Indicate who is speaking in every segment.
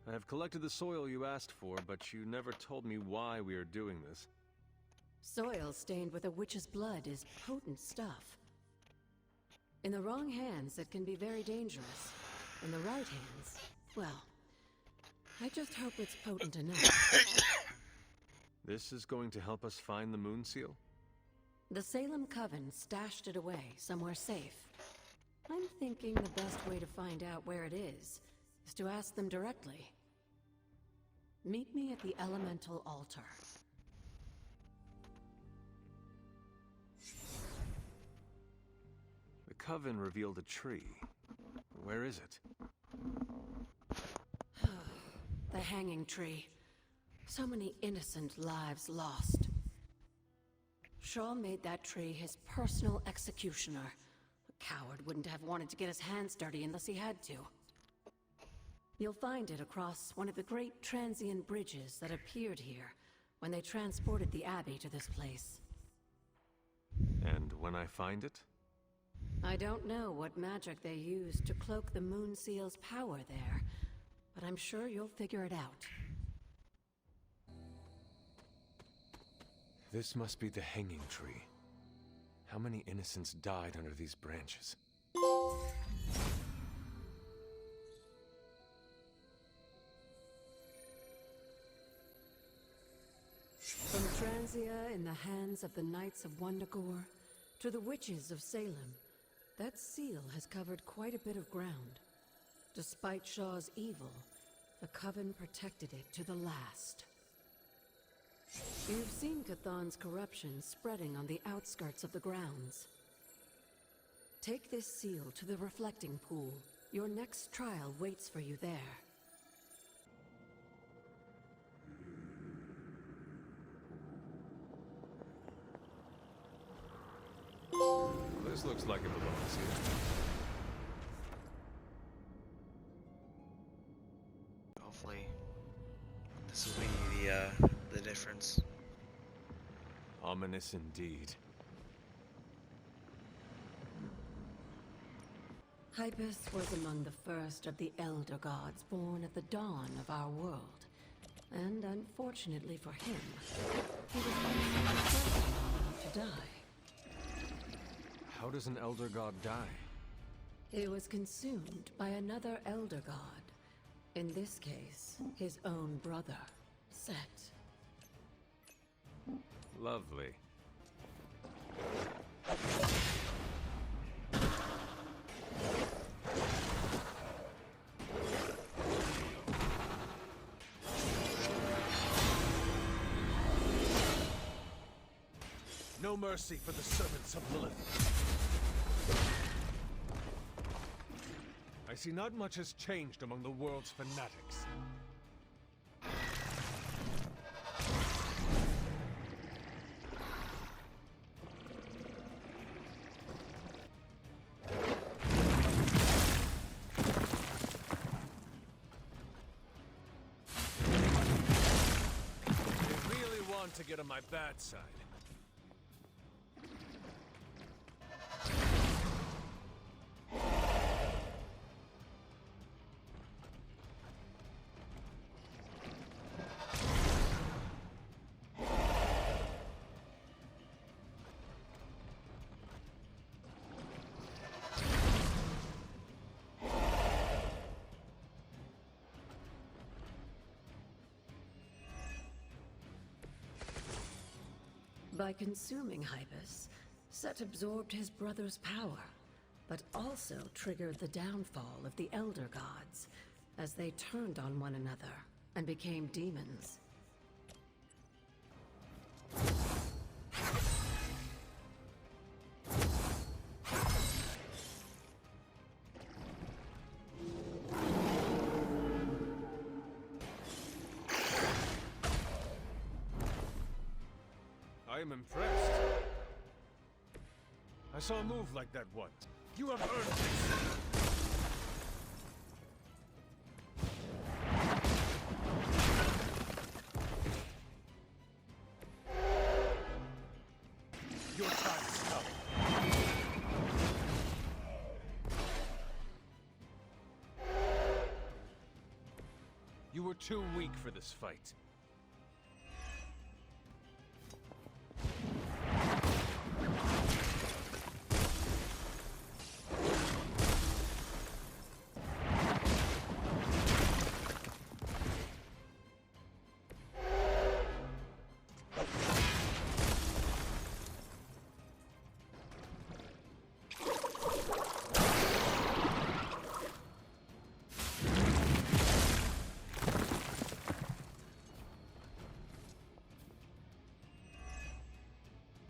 Speaker 1: I have collected the soil you asked for, but you never told me why we are doing this.
Speaker 2: Soil stained with a witch's blood is potent stuff. In the wrong hands, it can be very dangerous. In the right hands, well, I just hope it's potent enough.
Speaker 1: This is going to help us find the Moon Seal?
Speaker 2: The Salem Coven stashed it away, somewhere safe. I'm thinking the best way to find out where it is to ask them directly. Meet me at the Elemental Altar.
Speaker 1: The Coven revealed a tree. Where is it?
Speaker 2: The Hanging Tree. So many innocent lives lost. Shaw made that tree his personal executioner. A coward wouldn't have wanted to get his hands dirty unless he had to. You'll find it across one of the great transient bridges that appeared here when they transported the Abbey to this place.
Speaker 1: And when I find it?
Speaker 2: I don't know what magic they used to cloak the Moon Seal's power there, but I'm sure you'll figure it out.
Speaker 1: This must be the Hanging Tree. How many innocents died under these branches?
Speaker 2: From Transia in the hands of the Knights of Wundagore to the Witches of Salem, that seal has covered quite a bit of ground. Despite Shaw's evil, the Coven protected it to the last. You've seen Cathan's corruption spreading on the outskirts of the grounds. Take this seal to the reflecting pool. Your next trial waits for you there.
Speaker 1: This looks like it belongs here.
Speaker 3: Hopefully, this will be the difference.
Speaker 1: Ominous indeed.
Speaker 2: Hypus was among the first of the Elder Gods born at the dawn of our world. And unfortunately for him, he was also the first one to die.
Speaker 1: How does an Elder God die?
Speaker 2: He was consumed by another Elder God. In this case, his own brother, Set.
Speaker 1: Lovely.
Speaker 4: No mercy for the servants of Lilith. I see not much has changed among the world's fanatics. They really want to get on my bad side.
Speaker 2: By consuming Hypus, Set absorbed his brother's power, but also triggered the downfall of the Elder Gods, as they turned on one another and became demons.
Speaker 4: I am impressed. I saw a move like that once. You have earned this. Your time has come. You were too weak for this fight.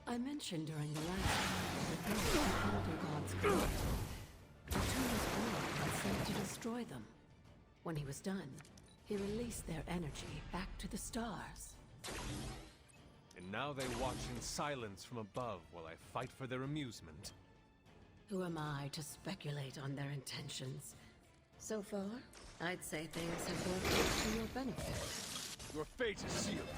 Speaker 2: I mentioned during the last trial that these were the Elder Gods created. Artura's Lord had sent to destroy them. When he was done, he released their energy back to the stars.
Speaker 4: And now they watch in silence from above while I fight for their amusement.
Speaker 2: Who am I to speculate on their intentions? So far, I'd say things have worked out to your benefit.
Speaker 4: Your fate is sealed.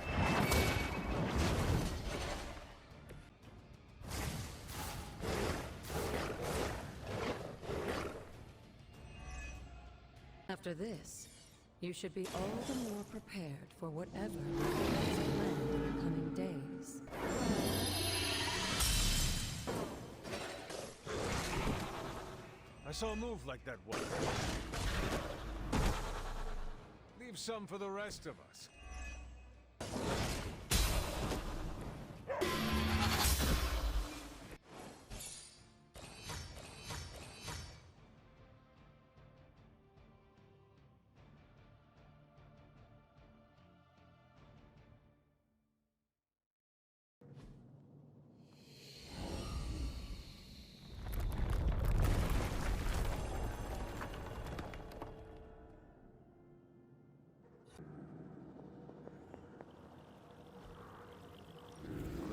Speaker 2: After this, you should be all the more prepared for whatever lies planned in the coming days.
Speaker 4: I saw a move like that once. Leave some for the rest of us.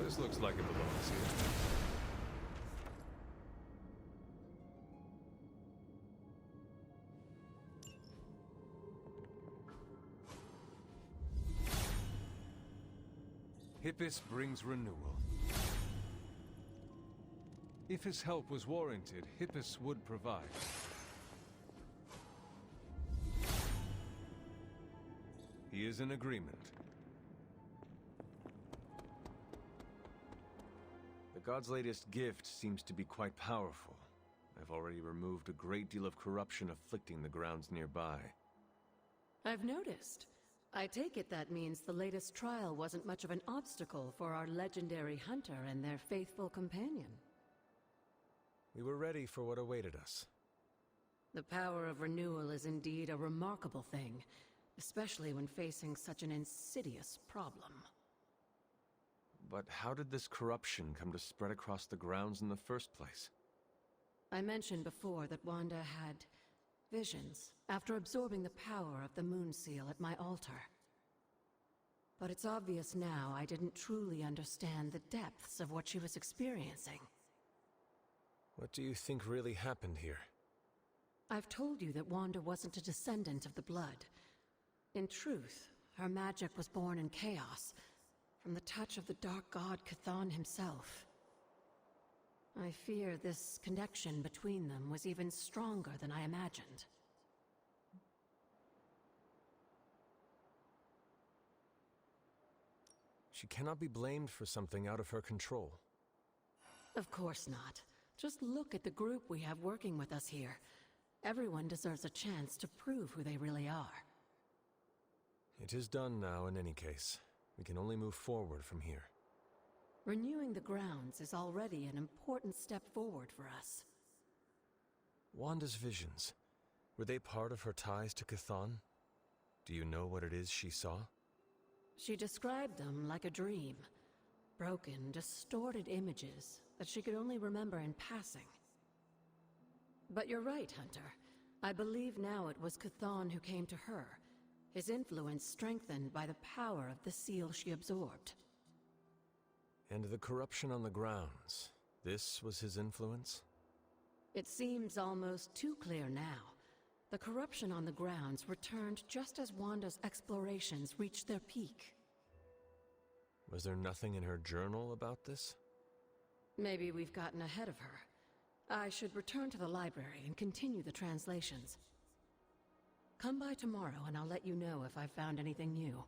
Speaker 4: This looks like it belongs here. Hippus brings renewal. If his help was warranted, Hippus would provide. He is in agreement. The god's latest gift seems to be quite powerful. I've already removed a great deal of corruption afflicting the grounds nearby.
Speaker 2: I've noticed. I take it that means the latest trial wasn't much of an obstacle for our legendary hunter and their faithful companion.
Speaker 1: We were ready for what awaited us.
Speaker 2: The power of renewal is indeed a remarkable thing, especially when facing such an insidious problem.
Speaker 1: But how did this corruption come to spread across the grounds in the first place?
Speaker 2: I mentioned before that Wanda had visions after absorbing the power of the Moon Seal at my altar. But it's obvious now I didn't truly understand the depths of what she was experiencing.
Speaker 1: What do you think really happened here?
Speaker 2: I've told you that Wanda wasn't a descendant of the Blood. In truth, her magic was born in chaos, from the touch of the Dark God Chthon himself. I fear this connection between them was even stronger than I imagined.
Speaker 1: She cannot be blamed for something out of her control.
Speaker 2: Of course not. Just look at the group we have working with us here. Everyone deserves a chance to prove who they really are.
Speaker 1: It is done now in any case. We can only move forward from here.
Speaker 2: Renewing the grounds is already an important step forward for us.
Speaker 1: Wanda's visions, were they part of her ties to Chthon? Do you know what it is she saw?
Speaker 2: She described them like a dream. Broken, distorted images that she could only remember in passing. But you're right, Hunter. I believe now it was Chthon who came to her, his influence strengthened by the power of the seal she absorbed.
Speaker 1: And the corruption on the grounds, this was his influence?
Speaker 2: It seems almost too clear now. The corruption on the grounds returned just as Wanda's explorations reached their peak.
Speaker 1: Was there nothing in her journal about this?
Speaker 2: Maybe we've gotten ahead of her. I should return to the library and continue the translations. Come by tomorrow and I'll let you know if I found anything new.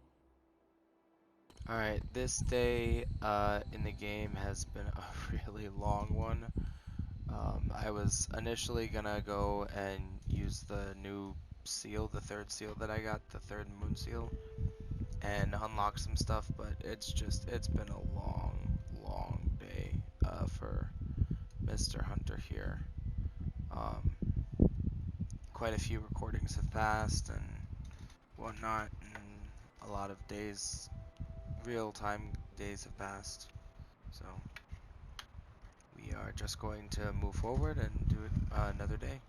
Speaker 3: Alright, this day in the game has been a really long one. I was initially gonna go and use the new seal, the third seal that I got, the third moon seal, and unlock some stuff, but it's been a long day for Mr. Hunter here. Quite a few recordings have passed and whatnot, and a lot of days, real-time days have passed. So we are just going to move forward and do it another day.